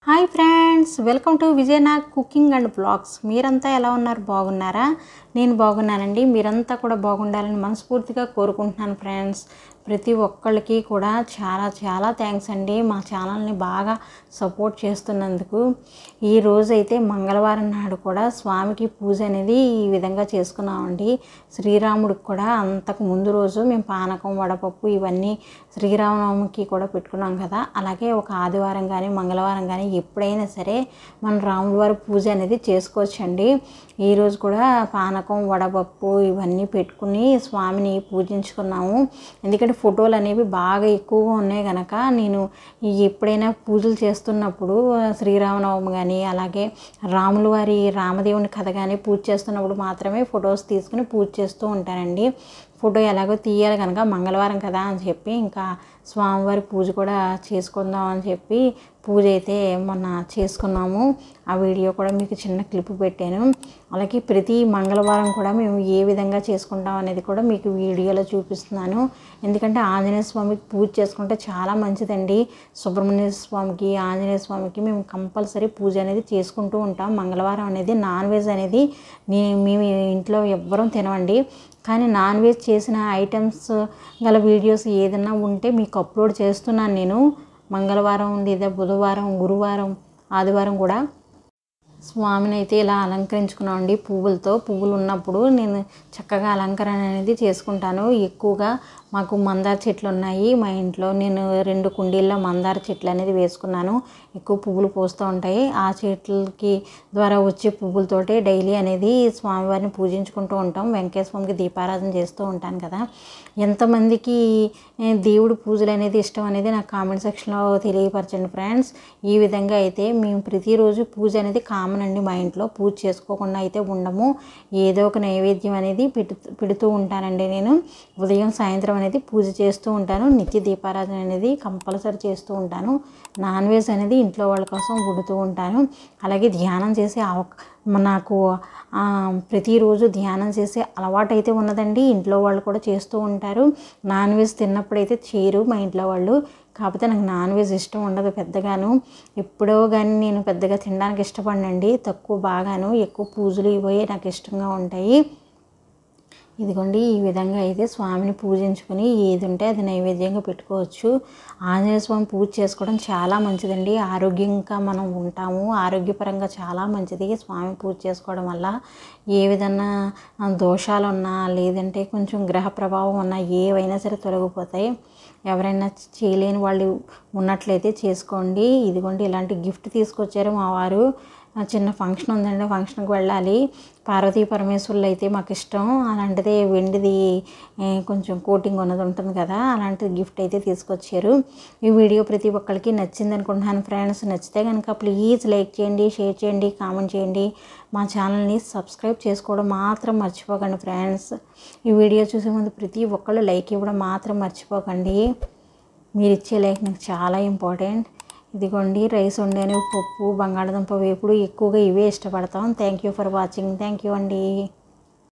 Hi friends, welcome to Vijayanag cooking and blogs. మీరంతా ఎలా ఉన్నారు? బాగున్నారా? నేను బాగున్నానండి. మీరంతా కూడా బాగుండాలని మనస్ఫూర్తిగా కోరుకుంటున్నాను ఫ్రెండ్స్. ప్రతి ఒక్కళ్ళకి కూడా చాలా చాలా థ్యాంక్స్ అండి, మా ఛానల్ని బాగా సపోర్ట్ చేస్తున్నందుకు. ఈ రోజైతే మంగళవారం నాడు కూడా స్వామికి పూజ అనేది ఈ విధంగా చేసుకున్నామండి. శ్రీరాముడికి కూడా అంతకు ముందు రోజు మేము పానకం, వడపప్పు ఇవన్నీ శ్రీరామనవమికి కూడా పెట్టుకున్నాం కదా. అలాగే ఒక ఆదివారం కానీ మంగళవారం కానీ ఎప్పుడైనా సరే మన రాముల వారి పూజ అనేది చేసుకోవచ్చండి. ఈరోజు కూడా పానకం, వడపప్పు ఇవన్నీ పెట్టుకుని స్వామిని పూజించుకున్నాము. ఎందుకంటే ఫోటోలు అనేవి బాగా ఎక్కువగా ఉన్నాయి కనుక నేను ఎప్పుడైనా పూజలు చేస్తున్నప్పుడు శ్రీరామనవమి కానీ అలాగే రాముల వారి రామదేవుని కథ కానీ పూజ చేస్తున్నప్పుడు మాత్రమే ఫొటోస్ తీసుకుని పూజ చేస్తూ ఉంటానండి. ఫోటో ఎలాగో తీయాలి కనుక మంగళవారం కదా అని చెప్పి ఇంకా స్వామివారి పూజ కూడా చేసుకుందాం అని చెప్పి పూజ అయితే మొన్న చేసుకున్నాము. ఆ వీడియో కూడా మీకు చిన్న క్లిప్ పెట్టాను. అలాగే ప్రతి మంగళవారం కూడా మేము ఏ విధంగా చేసుకుంటాం అనేది కూడా మీకు వీడియోలో చూపిస్తున్నాను. ఎందుకంటే ఆంజనేయ స్వామికి పూజ చేసుకుంటే చాలా మంచిదండి. సుబ్రహ్మణ్య స్వామికి, ఆంజనేయ స్వామికి మేము కంపల్సరీ పూజ అనేది చేసుకుంటూ ఉంటాం. మంగళవారం అనేది నాన్ వెజ్ అనేది మేము ఇంట్లో ఎవ్వరం తినవండి. కానీ నాన్ వెజ్ చేసిన ఐటమ్స్ గల వీడియోస్ ఏదైనా ఉంటే మీకు అప్లోడ్ చేస్తున్నాను నేను. మంగళవారం లేదా బుధవారం, గురువారం, ఆదివారం కూడా స్వామిని అయితే ఇలా అలంకరించుకున్నామండి పువ్వులతో. పువ్వులు ఉన్నప్పుడు నేను చక్కగా అలంకరణ అనేది చేసుకుంటాను. ఎక్కువగా మాకు మందార చెట్లు ఉన్నాయి మా ఇంట్లో. నేను 2 కుండీల్లో మందార చెట్లు అనేది వేసుకున్నాను. ఎక్కువ పువ్వులు పూస్తూ ఉంటాయి. ఆ చెట్లకి ద్వారా వచ్చే పువ్వులతోటే డైలీ అనేది స్వామివారిని పూజించుకుంటూ ఉంటాం. వెంకటేశ్వర స్వామికి దీపారాధన చేస్తూ ఉంటాను కదా. ఎంతమందికి దేవుడి పూజలు అనేది ఇష్టం అనేది నాకు కామెంట్ సెక్షన్లో తెలియపరచండి ఫ్రెండ్స్. ఈ విధంగా అయితే మేము ప్రతిరోజు పూజ అనేది కామన్ అండి. మా ఇంట్లో పూజ చేసుకోకుండా అయితే ఉండము. ఏదో ఒక నైవేద్యం అనేది పెడుతూ ఉంటానండి. నేను ఉదయం సాయంత్రం అనేది పూజ చేస్తూ ఉంటాను. నిత్య దీపారాధన అనేది కంపల్సరీ చేస్తూ ఉంటాను. నాన్ వెజ్ అనేది ఇంట్లో వాళ్ళ కోసం వండుతూ ఉంటాను. అలాగే ధ్యానం చేసే నాకు ప్రతిరోజు ధ్యానం చేసే అలవాటు అయితే ఉన్నదండి. ఇంట్లో వాళ్ళు కూడా చేస్తూ ఉంటారు. నాన్ వెజ్ తిన్నప్పుడైతే చేయరు మా ఇంట్లో వాళ్ళు. కాకపోతే నాకు నాన్ వెజ్ ఇష్టం ఉండదు పెద్దగాను. ఎప్పుడో కానీ నేను పెద్దగా తినడానికి ఇష్టపడినండి. తక్కువ బాగాను. ఎక్కువ పూజలు ఇవే నాకు ఇష్టంగా ఉంటాయి. ఇదిగోండి ఈ విధంగా అయితే స్వామిని పూజించుకొని ఏది ఉంటే అది నైవేద్యంగా పెట్టుకోవచ్చు. ఆంజనేయ స్వామి పూజ చేసుకోవడం చాలా మంచిదండి. ఆరోగ్యంగా మనం ఉంటాము. ఆరోగ్యపరంగా చాలా మంచిది స్వామి పూజ చేసుకోవడం వల్ల. ఏ విధంగా దోషాలు ఉన్నా లేదంటే కొంచెం గ్రహ ప్రభావం ఉన్నా ఏవైనా సరే తొలగిపోతాయి. ఎవరైనా చేయలేని వాళ్ళు ఉన్నట్లయితే చేసుకోండి. ఇదిగోండి ఇలాంటి గిఫ్ట్ తీసుకొచ్చారు మా వారు. చిన్న ఫంక్షన్ ఉందండి, ఫంక్షన్కి వెళ్ళాలి. పార్వతీ పరమేశ్వరులు అయితే మాకు ఇష్టం. అలాంటిది వెండిది కొంచెం కోటింగ్ ఉన్నది ఉంటుంది కదా, అలాంటిది గిఫ్ట్ అయితే తీసుకొచ్చారు. ఈ వీడియో ప్రతి ఒక్కరికి నచ్చింది అనుకుంటున్నాను ఫ్రెండ్స్. నచ్చితే కనుక ప్లీజ్ లైక్ చేయండి, షేర్ చేయండి, కామెంట్ చేయండి. మా ఛానల్ని సబ్స్క్రైబ్ చేసుకోవడం మాత్రం మర్చిపోకండి ఫ్రెండ్స్. ఈ వీడియో చూసే ముందు ప్రతి ఒక్కళ్ళు లైక్ ఇవ్వడం మాత్రం మర్చిపోకండి. మీరు ఇచ్చే లైక్ నాకు చాలా ఇంపార్టెంట్. ఇదిగోండి రైస్ వండాను, పప్పు, బంగాళదుంప వేపుడు ఎక్కువగా ఇవే ఇష్టపడతాం. Thank you for watching. Thank you అండి.